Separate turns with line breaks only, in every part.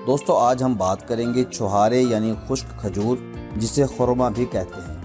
دوستو آج ہم بات کریں گے چھہارے یعنی خشک کھجور، جسے خرما بھی کہتے ہیں۔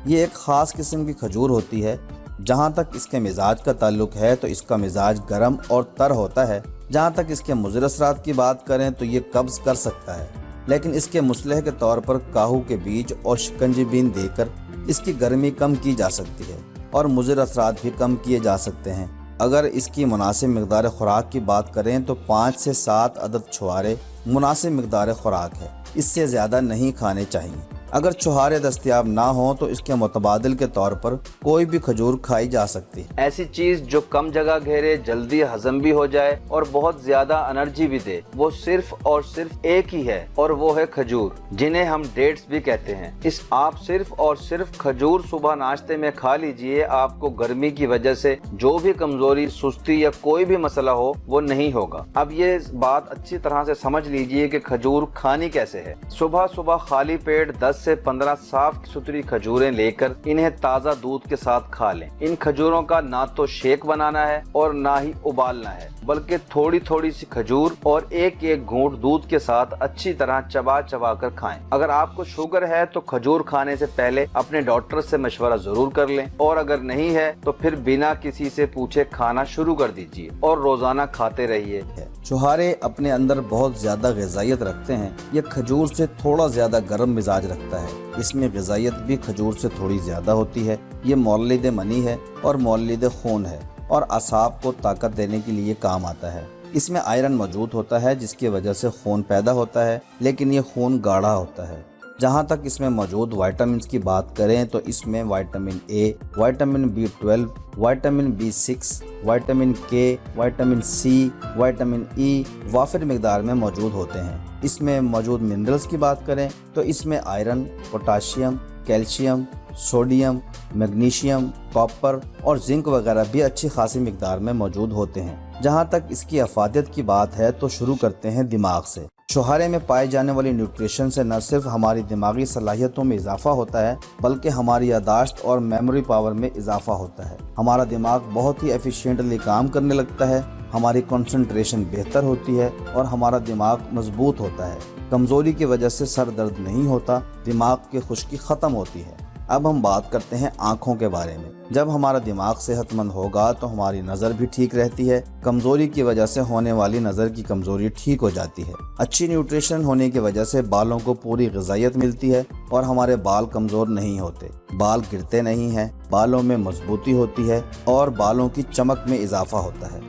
یہ ایک خاص قسم کی کھجور ہوتی ہے۔ جہاں تک اس کے مزاج کا تعلق ہے تو اس کا مزاج گرم اور تر ہوتا ہے۔ جہاں تک اس کے مضر اثرات کی بات کریں تو یہ قبض کر سکتا ہے، لیکن اس کے مصلح کے طور پر کاہو کے بیج اور شکنجی بین دے کر اس کی گرمی کم کی جا سکتی ہے اور مضر اثرات بھی کم کیے جا سکتے ہیں۔ اگر اس کی مناسب مقدار خوراک کی بات کریں تو 5 سے 7 عدد چھہارے مناسب مقدار خوراک ہے، اس سے زیادہ نہیں کھانے چاہیے۔ اگر چھہارے دستیاب نہ ہوں تو اس کے متبادل کے طور پر کوئی بھی کھجور کھائی جا سکتی ہے۔
ایسی چیز جو کم جگہ گھیرے، جلدی ہضم بھی ہو جائے اور بہت زیادہ انرجی بھی دے، وہ صرف اور صرف ایک ہی ہے، اور وہ ہے کھجور، جنہیں ہم ڈیٹس بھی کہتے ہیں۔ آپ صرف اور صرف کھجور صبح ناشتے میں کھا لیجئے، آپ کو گرمی کی وجہ سے جو بھی کمزوری، سستی یا کوئی بھی مسئلہ ہو وہ نہیں ہوگا۔ اب یہ بات اچھی طرح سے سمجھ لیجئے کہ کھجور کھانی کیسے ہے۔ صبح صبح خالی پیٹ 10 سے 15 صاف ستھری کھجوریں لے کر انہیں تازہ دودھ کے ساتھ کھا لیں۔ ان کھجوروں کا نہ تو شیک بنانا ہے اور نہ ہی ابالنا ہے، بلکہ تھوڑی تھوڑی سی کھجور اور ایک گھونٹ دودھ کے ساتھ اچھی طرح چبا چبا کر کھائیں۔ اگر آپ کو شوگر ہے تو کھجور کھانے سے پہلے اپنے ڈاکٹر سے مشورہ ضرور کر لیں، اور اگر نہیں ہے تو پھر بنا کسی سے پوچھے کھانا شروع کر دیجیے اور روزانہ کھاتے رہیے۔
چھہارے اپنے اندر بہت زیادہ غذائیت رکھتے ہیں۔ یہ کھجور سے تھوڑا زیادہ گرم مزاج رکھتا ہے۔ اس میں غذائیت بھی کھجور سے تھوڑی زیادہ ہوتی ہے۔ یہ مولد منی ہے اور مولد خون ہے، اور اعصاب کو طاقت دینے کے لیے کام آتا ہے۔ اس میں آئرن موجود ہوتا ہے جس کی وجہ سے خون پیدا ہوتا ہے، لیکن یہ خون گاڑھا ہوتا ہے۔ جہاں تک اس میں موجود وائٹامنز کی بات کریں تو اس میں vitamin A, vitamin B12، vitamin B6، vitamin کے، وائٹامن سی، وائٹامن ای وافر مقدار میں موجود ہوتے ہیں۔ اس میں موجود منرلز کی بات کریں تو اس میں iron, potassium, calcium, sodium, magnesium, copper اور زنک وغیرہ بھی اچھی خاصی مقدار میں موجود ہوتے ہیں۔ جہاں تک اس کی افادیت کی بات ہے تو شروع کرتے ہیں دماغ سے۔ چھہارے میں پائے جانے والی نیوٹریشن سے نہ صرف ہماری دماغی صلاحیتوں میں اضافہ ہوتا ہے، بلکہ ہماری یادداشت اور میموری پاور میں اضافہ ہوتا ہے۔ ہمارا دماغ بہت ہی ایفیشینٹلی کام کرنے لگتا ہے، ہماری کنسنٹریشن بہتر ہوتی ہے اور ہمارا دماغ مضبوط ہوتا ہے۔ کمزوری کی وجہ سے سر درد نہیں ہوتا، دماغ کی خشکی ختم ہوتی ہے۔ اب ہم بات کرتے ہیں آنکھوں کے بارے میں۔ جب ہمارا دماغ صحت مند ہوگا تو ہماری نظر بھی ٹھیک رہتی ہے۔ کمزوری کی وجہ سے ہونے والی نظر کی کمزوری ٹھیک ہو جاتی ہے۔ اچھی نیوٹریشن ہونے کی وجہ سے بالوں کو پوری غذائیت ملتی ہے اور ہمارے بال کمزور نہیں ہوتے، بال گرتے نہیں ہیں، بالوں میں مضبوطی ہوتی ہے اور بالوں کی چمک میں اضافہ ہوتا ہے۔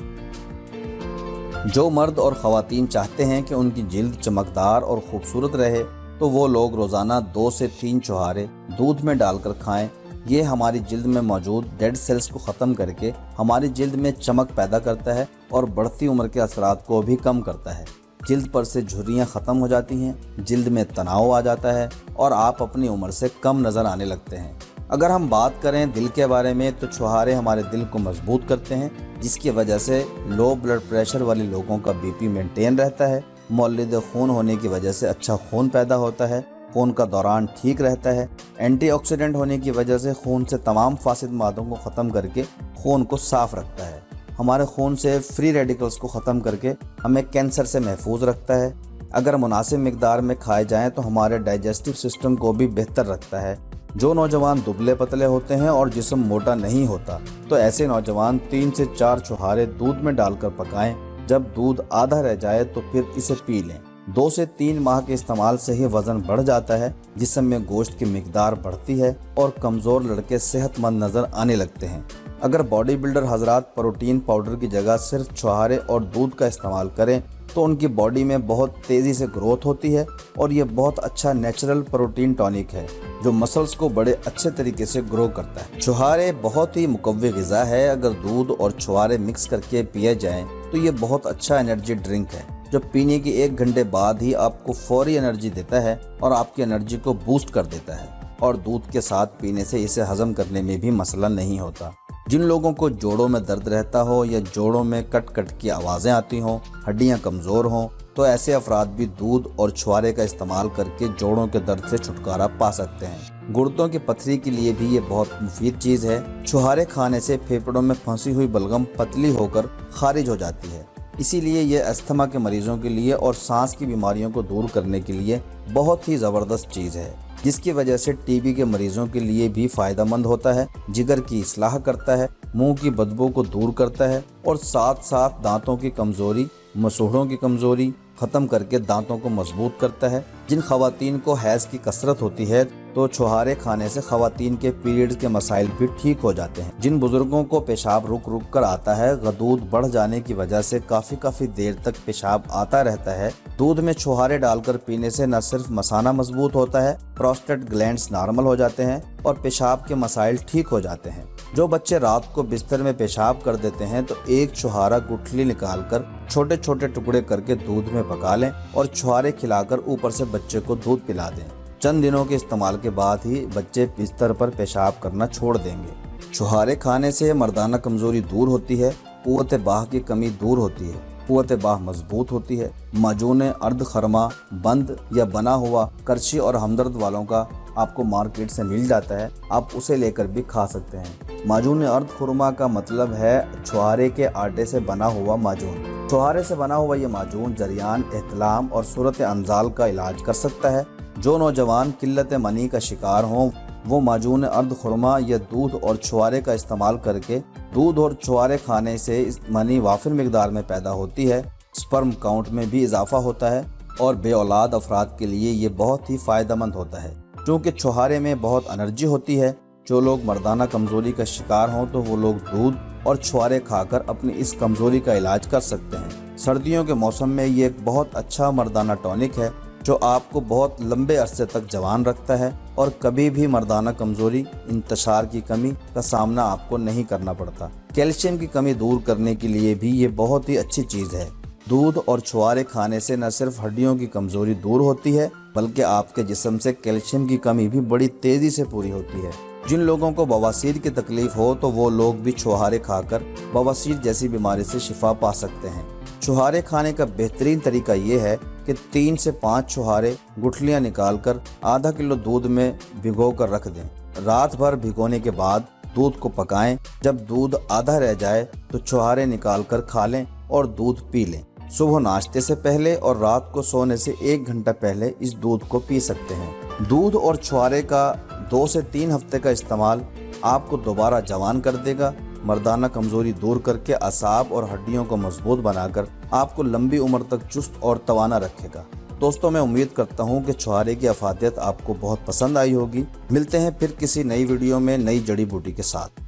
جو مرد اور خواتین چاہتے ہیں کہ ان کی جلد چمکدار اور خوبصورت رہے تو وہ لوگ روزانہ 2 سے 3 چھہارے دودھ میں ڈال کر کھائیں۔ یہ ہماری جلد میں موجود ڈیڈ سیلز کو ختم کر کے ہماری جلد میں چمک پیدا کرتا ہے اور بڑھتی عمر کے اثرات کو بھی کم کرتا ہے۔ جلد پر سے جھریاں ختم ہو جاتی ہیں، جلد میں تناؤ آ جاتا ہے اور آپ اپنی عمر سے کم نظر آنے لگتے ہیں۔ اگر ہم بات کریں دل کے بارے میں تو چھہارے ہمارے دل کو مضبوط کرتے ہیں، جس کی وجہ سے لو بلڈ پریشر والے لوگوں کا BP مینٹین رہتا ہے۔ مولد خون ہونے کی وجہ سے اچھا خون پیدا ہوتا ہے، خون کا دوران ٹھیک رہتا ہے۔ اینٹی آکسیڈنٹ ہونے کی وجہ سے خون سے تمام فاسد مادوں کو ختم کر کے خون کو صاف رکھتا ہے۔ ہمارے خون سے فری ریڈیکلز کو ختم کر کے ہمیں کینسر سے محفوظ رکھتا ہے۔ اگر مناسب مقدار میں کھائے جائیں تو ہمارے ڈائجسٹو سسٹم کو بھی بہتر رکھتا ہے۔ جو نوجوان دبلے پتلے ہوتے ہیں اور جسم موٹا نہیں ہوتا تو ایسے نوجوان 3 سے 4 چھہارے دودھ میں ڈال کر پکائیں۔ جب دودھ آدھا رہ جائے تو پھر اسے پی لیں۔ 2 سے 3 ماہ کے استعمال سے ہی وزن بڑھ جاتا ہے، جسم میں گوشت کی مقدار بڑھتی ہے اور کمزور لڑکے صحت مند نظر آنے لگتے ہیں۔ اگر باڈی بلڈر حضرات پروٹین پاؤڈر کی جگہ صرف چھہارے اور دودھ کا استعمال کریں تو ان کی باڈی میں بہت تیزی سے گروتھ ہوتی ہے، اور یہ بہت اچھا نیچرل پروٹین ٹونک ہے جو مسلز کو بڑے اچھے طریقے سے گرو کرتا ہے۔ چھہارے بہت ہی مقوی غذا ہے۔ اگر دودھ اور چھہارے مکس کر کے پیے جائیں تو یہ بہت اچھا انرجی ڈرنک ہے جو پینے کے 1 گھنٹے بعد ہی آپ کو فوری انرجی دیتا ہے اور آپ کی انرجی کو بوسٹ کر دیتا ہے، اور دودھ کے ساتھ پینے سے اسے ہضم کرنے میں بھی مسئلہ نہیں ہوتا۔ جن لوگوں کو جوڑوں میں درد رہتا ہو یا جوڑوں میں کٹ کٹ کی آوازیں آتی ہوں، ہڈیاں کمزور ہوں، تو ایسے افراد بھی دودھ اور چھہارے کا استعمال کر کے جوڑوں کے درد سے چھٹکارا پا سکتے ہیں۔ گردوں کی پتھری کے لیے بھی یہ بہت مفید چیز ہے۔ چھہارے کھانے سے پھیپھڑوں میں پھنسی ہوئی بلغم پتلی ہو کر خارج ہو جاتی ہے۔ اسی لیے یہ استھما کے مریضوں کے لیے اور سانس کی بیماریوں کو دور کرنے کے لیے بہت ہی زبردست چیز ہے، جس کی وجہ سے ٹی بی کے مریضوں کے لیے بھی فائدہ مند ہوتا ہے، جگر کی اصلاح کرتا ہے، منہ کی بدبو کو دور کرتا ہے اور ساتھ ساتھ دانتوں کی کمزوری، مسوڑھوں کی کمزوری ختم کر کے دانتوں کو مضبوط کرتا ہے۔ جن خواتین کو حیض کی کثرت ہوتی ہے تو چھہارے کھانے سے خواتین کے پیریڈز کے مسائل بھی ٹھیک ہو جاتے ہیں۔ جن بزرگوں کو پیشاب رک رک کر آتا ہے، غدود بڑھ جانے کی وجہ سے کافی دیر تک پیشاب آتا رہتا ہے، دودھ میں چھہارے ڈال کر پینے سے نہ صرف مثانہ مضبوط ہوتا ہے، پروسٹیٹ گلینڈز نارمل ہو جاتے ہیں اور پیشاب کے مسائل ٹھیک ہو جاتے ہیں۔ جو بچے رات کو بستر میں پیشاب کر دیتے ہیں تو ایک چھہارا گٹھلی نکال کر چھوٹے چھوٹے ٹکڑے کر کے دودھ میں پکا لیں اور چھہارے کھلا کر اوپر سے بچے کو دودھ پلا دیں۔ چند دنوں کے استعمال کے بعد ہی بچے بستر پر پیشاب کرنا چھوڑ دیں گے۔ چھہارے کھانے سے مردانہ کمزوری دور ہوتی ہے، قوت باہ کی کمی دور ہوتی ہے، قوت باہ مضبوط ہوتی ہے۔ معجون ارد خرما بند یا بنا ہوا کرچی اور ہمدرد والوں کا آپ کو مارکیٹ سے مل جاتا ہے، آپ اسے لے کر بھی کھا سکتے ہیں۔ معجون ارد خرما کا مطلب ہے چھہارے کے آٹے سے بنا ہوا معجون۔ چھہارے سے بنا ہوا یہ معجون جریان، احتلام اور صورت انزال کا علاج کر سکتا ہے۔ جو نوجوان قلت منی کا شکار ہوں وہ معجون ارد خرما یا دودھ اور چھہارے کا استعمال کر کے دودھ اور چھہارے کھانے سے منی وافر مقدار میں پیدا ہوتی ہے، سپرم کاؤنٹ میں بھی اضافہ ہوتا ہے اور بے اولاد افراد کے لیے یہ بہت ہی فائدہ مند ہوتا ہے کیونکہ چھہارے میں بہت انرجی ہوتی ہے۔ جو لوگ مردانہ کمزوری کا شکار ہوں تو وہ لوگ دودھ اور چھہارے کھا کر اپنی اس کمزوری کا علاج کر سکتے ہیں۔ سردیوں کے موسم میں یہ ایک بہت اچھا مردانہ ٹونک ہے جو آپ کو بہت لمبے عرصے تک جوان رکھتا ہے اور کبھی بھی مردانہ کمزوری، انتشار کی کمی کا سامنا آپ کو نہیں کرنا پڑتا۔ کیلشیم کی کمی دور کرنے کے لیے بھی یہ بہت ہی اچھی چیز ہے۔ دودھ اور چھہارے کھانے سے نہ صرف ہڈیوں کی کمزوری دور ہوتی ہے بلکہ آپ کے جسم سے کیلشیم کی کمی بھی بڑی تیزی سے پوری ہوتی ہے۔ جن لوگوں کو بواسیر کی تکلیف ہو تو وہ لوگ بھی چھہارے کھا کر بواسیر جیسی بیماری سے شفا پا سکتے ہیں۔ چھہارے کھانے کا بہترین طریقہ یہ ہے کہ 3 سے 5 چھہارے گٹھلیاں نکال کر آدھا کلو دودھ میں بھگو کر رکھ دیں۔ رات بھر بھگونے کے بعد دودھ کو پکائیں۔ جب دودھ آدھا رہ جائے تو چھہارے نکال کر کھا لیں اور دودھ پی لیں۔ صبح ناشتے سے پہلے اور رات کو سونے سے 1 گھنٹہ پہلے اس دودھ کو پی سکتے ہیں۔ دودھ اور چھہارے کا 2 سے 3 ہفتے کا استعمال آپ کو دوبارہ جوان کر دے گا، مردانہ کمزوری دور کر کے اعصاب اور ہڈیوں کو مضبوط بنا کر آپ کو لمبی عمر تک چست اور توانا رکھے گا۔ دوستوں، میں امید کرتا ہوں کہ چھہارے کی افادیت آپ کو بہت پسند آئی ہوگی۔ ملتے ہیں پھر کسی نئی ویڈیو میں نئی جڑی بوٹی کے ساتھ۔